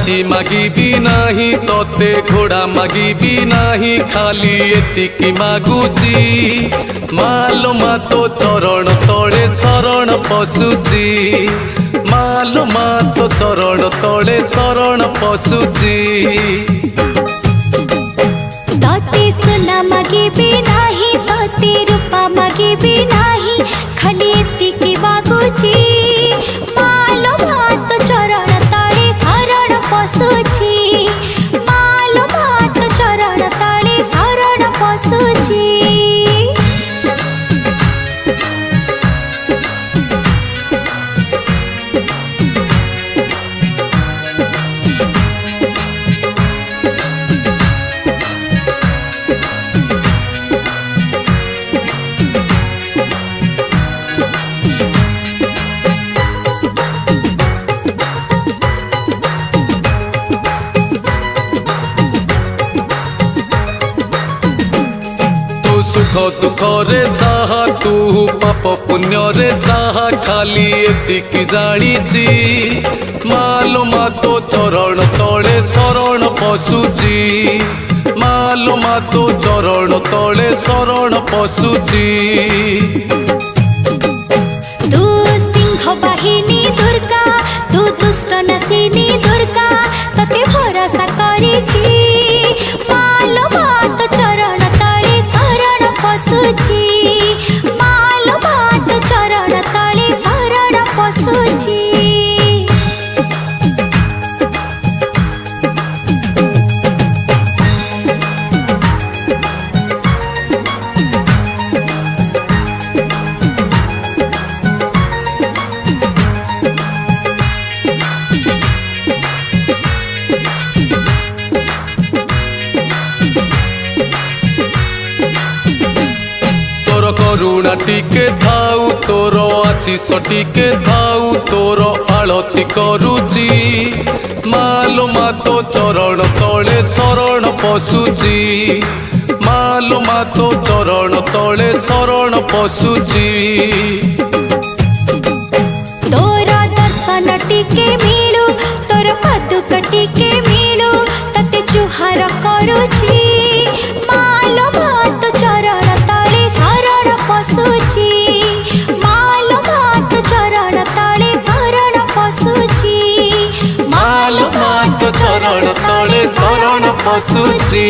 हाथी मागिबी नाही तोते घोड़ा मागिबी नाही खाली एतिकी मागुची मालो मा तो चरण तले शरण पशुची मालो मा तो चरण तले शरण पशुची तोते सुना मागिबी नाही तोते रूपा मागिबी नाही खाली एतिकी मागुची मालो मा तो चरण तले शरण पशुची मालो मा तो चरण तले शरण पशुची। सुख दुख रे साहा तू पाप पुण्य रे साहा खाली एतिकी जानिची मालो मा तो चरण तले शरण पशुची मालो मा तो चरण तले शरण पशुची। तू सिंह बाहिनी दुर्गा तू दुष्ट नसिनी दुर्गा तते भरोसा करिची मालो मा तो चरण तले शरण पशुची मालो मा तो चरण तले शरण पशुची। तोर करुणा टिके थाऊ तोर आशीष टिके थाऊ तोर आलती करुची मालो मा तो चरण तले शरण पशुची मालो मा तो चरण तले शरण पशुची। तोर दर्शन टिके मिलू तोर पादुक टिके मिलू तते जुहार करुची मालो मा तो चरण तले शरण पशुची मालो मा तो चरण तले शरण पशुची मालो मा तो चरण तले शरण पशुची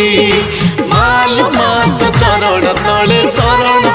मालो मा तो चरण तले शरण